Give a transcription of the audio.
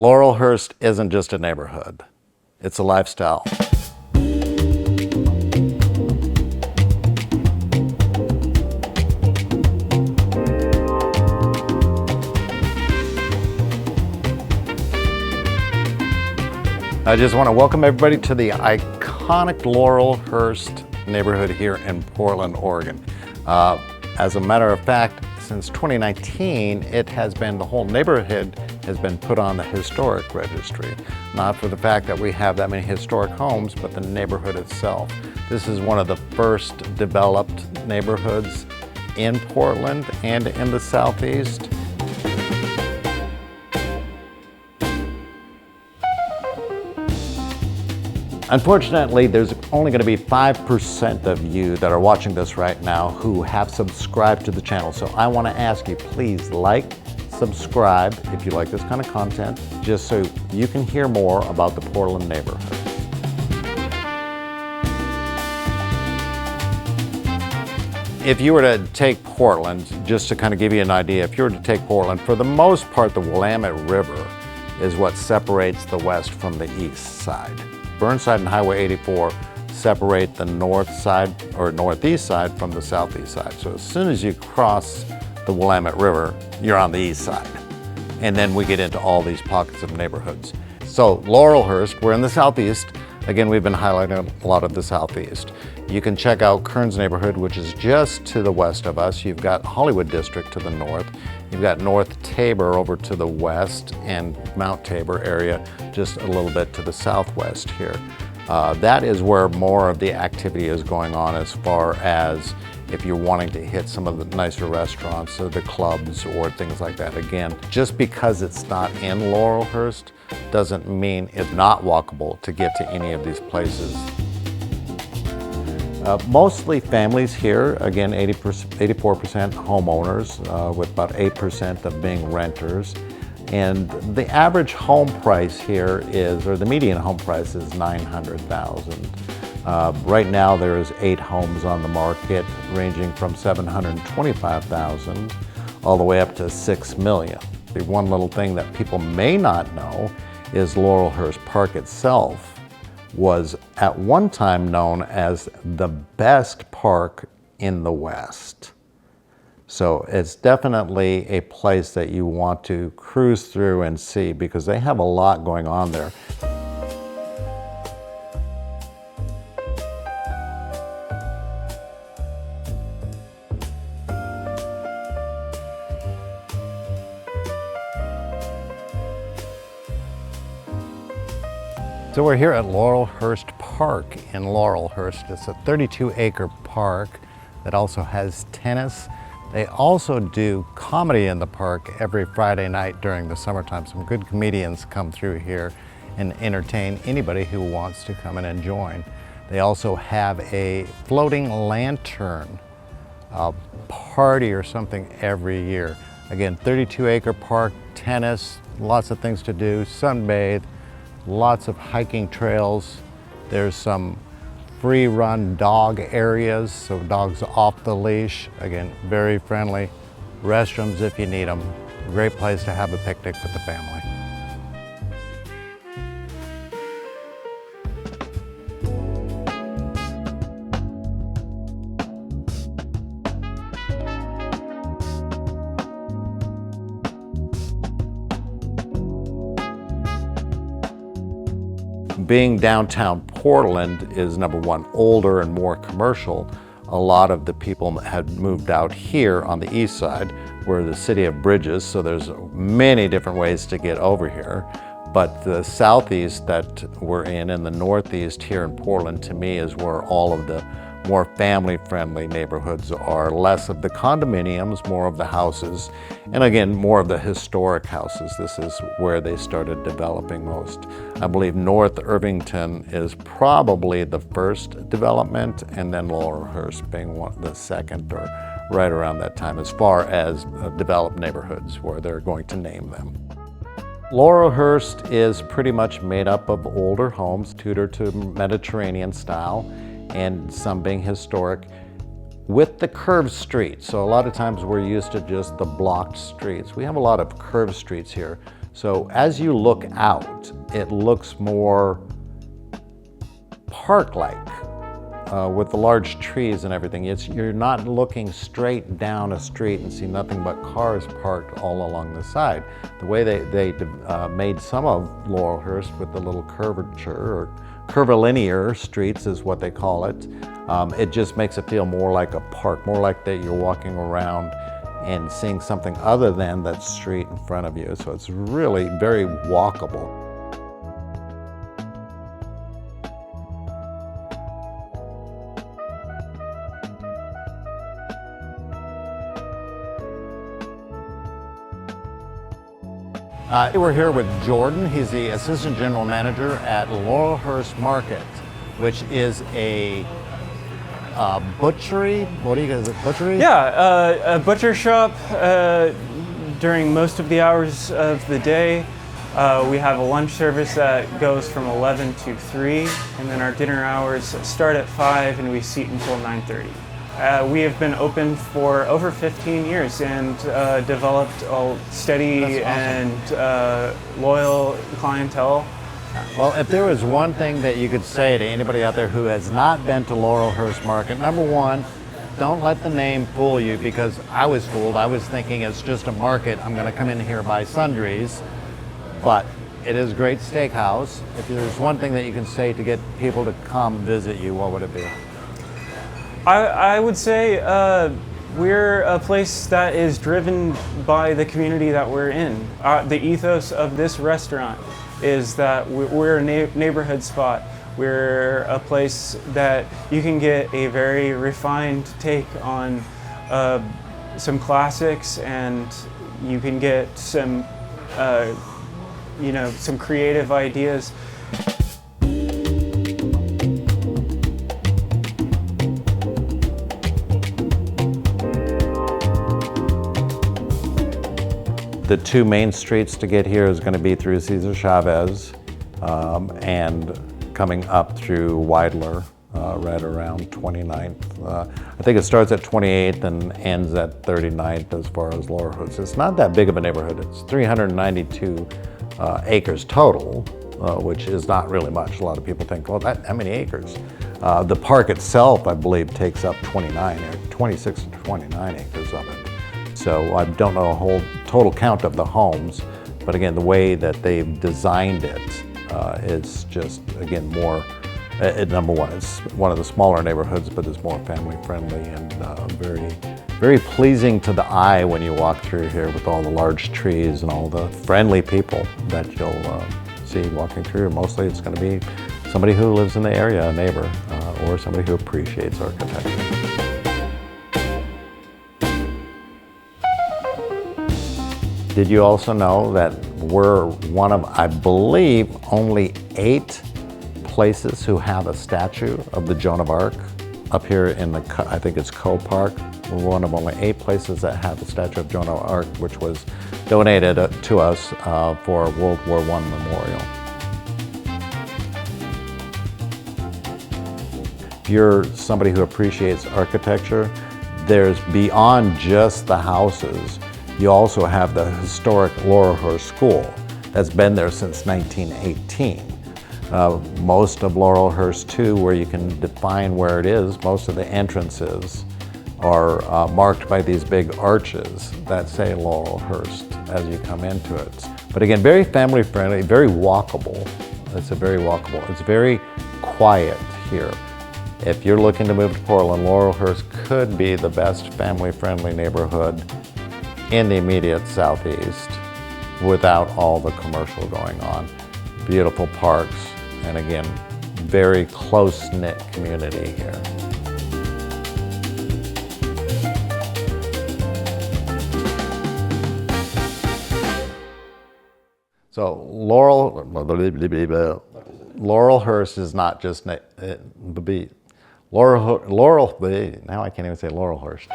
Laurelhurst isn't just a neighborhood, it's a lifestyle. I just want to welcome everybody to the iconic Laurelhurst neighborhood here in Portland, Oregon. As a matter of fact, since 2019, the whole neighborhood has been put on the historic registry. Not for the fact that we have that many historic homes, but the neighborhood itself. This is one of the first developed neighborhoods in Portland and in the Southeast. Unfortunately, there's only going to be 5% of you that are watching this right now who have subscribed to the channel. So I want to ask you, please like, subscribe if you like this kind of content, just so you can hear more about the Portland neighborhood. If you were to take Portland, just to kind of give you an idea, if you were to take Portland, for the most part, the Willamette River is what separates the west from the east side. Burnside and Highway 84 separate the north side or northeast side from the southeast side. So as soon as you cross the Willamette River, you're on the east side. And then we get into all these pockets of neighborhoods. So Laurelhurst, we're in the southeast. Again, we've been highlighting a lot of the southeast. You can check out Kearns neighborhood, which is just to the west of us. You've got Hollywood District to the north. You've got North Tabor over to the west and Mount Tabor area just a little bit to the southwest here. That is where more of the activity is going on as far as if you're wanting to hit some of the nicer restaurants or the clubs or things like that. Again, just because it's not in Laurelhurst doesn't mean it's not walkable to get to any of these places. Mostly families here, again 84% homeowners, with about 8% of being renters. And the average home price here is, or the median home price is $900,000. Right now there's 8 homes on the market ranging from $725,000 all the way up to $6 million. The one little thing that people may not know is Laurelhurst Park itself was at one time known as the best park in the West. So it's definitely a place that you want to cruise through and see because they have a lot going on there. So we're here at Laurelhurst Park in Laurelhurst. It's a 32-acre park that also has tennis. They also do comedy in the park every Friday night during the summertime. Some good comedians come through here and entertain anybody who wants to come in and join. They also have a floating lantern party or something every year. Again, 32-acre park, tennis, lots of things to do, sunbathe, lots of hiking trails. There's some free run dog areas, so dogs off the leash. Again, very friendly. Restrooms if you need them. Great place to have a picnic with the family. Being downtown Portland is, number one, older and more commercial. A lot of the people had moved out here on the east side. We're the city of bridges, so there's many different ways to get over here. But the southeast that we're in and the northeast here in Portland, to me, is where all of the more family-friendly neighborhoods are. Less of the condominiums, more of the houses, and again, more of the historic houses. This is where they started developing most. I believe North Irvington is probably the first development, and then Laurelhurst being the second, or right around that time, as far as developed neighborhoods where they're going to name them. Laurelhurst is pretty much made up of older homes, Tudor to Mediterranean style, and some being historic, with the curved streets. So a lot of times we're used to just the blocked streets. We have a lot of curved streets here. So as you look out, it looks more park-like with the large trees and everything. You're not looking straight down a street and see nothing but cars parked all along the side. The way they made some of Laurelhurst with the little curvature or curvilinear streets is what they call it. It just makes it feel more like a park, more like that you're walking around and seeing something other than that street in front of you. So it's really very walkable. We're here with Jordan. He's the Assistant General Manager at Laurelhurst Market, which is a butchery. What do you guys, butchery? Yeah, a butcher shop during most of the hours of the day. We have a lunch service that goes from 11 to 3, and then our dinner hours start at 5 and we seat until 9:30. We have been open for over 15 years and developed a steady and loyal clientele. Well, if there was one thing that you could say to anybody out there who has not been to Laurelhurst Market, number one, don't let the name fool you, because I was fooled. I was thinking it's just a market. I'm going to come in here, buy sundries, but it is a great steakhouse. If there's one thing that you can say to get people to come visit you, what would it be? I would say we're a place that is driven by the community that we're in. The ethos of this restaurant is that we're a neighborhood spot. We're a place that you can get a very refined take on some classics, and you can get some, some creative ideas. The two main streets to get here is going to be through Cesar Chavez and coming up through Weidler, right around 29th. I think it starts at 28th and ends at 39th as far as Laurelhurst. It's not that big of a neighborhood. It's 392 acres total, which is not really much. A lot of people think, well, how many acres? The park itself, I believe, takes up 26 to 29 acres of it. So I don't know a whole total count of the homes, but again, the way that they've designed it is just, again, more, number one, it's one of the smaller neighborhoods, but it's more family friendly and very, very pleasing to the eye when you walk through here with all the large trees and all the friendly people that you'll see walking through. Mostly it's going to be somebody who lives in the area, a neighbor, or somebody who appreciates architecture. Did you also know that we're one of, I believe, only 8 places who have a statue of the Joan of Arc up here in the, I think it's Co Park. We're one of only 8 places that have a statue of Joan of Arc, which was donated to us for a World War I memorial. If you're somebody who appreciates architecture, there's beyond just the houses. You also have the historic Laurelhurst School that's been there since 1918. Most of Laurelhurst too, where you can define where it is, most of the entrances are marked by these big arches that say Laurelhurst as you come into it. But again, very family friendly, very walkable. It's very quiet here. If you're looking to move to Portland, Laurelhurst could be the best family friendly neighborhood in the immediate southeast without all the commercial going on. Beautiful parks, and again, very close-knit community here. So Laurelhurst is not just now I can't even say Laurelhurst.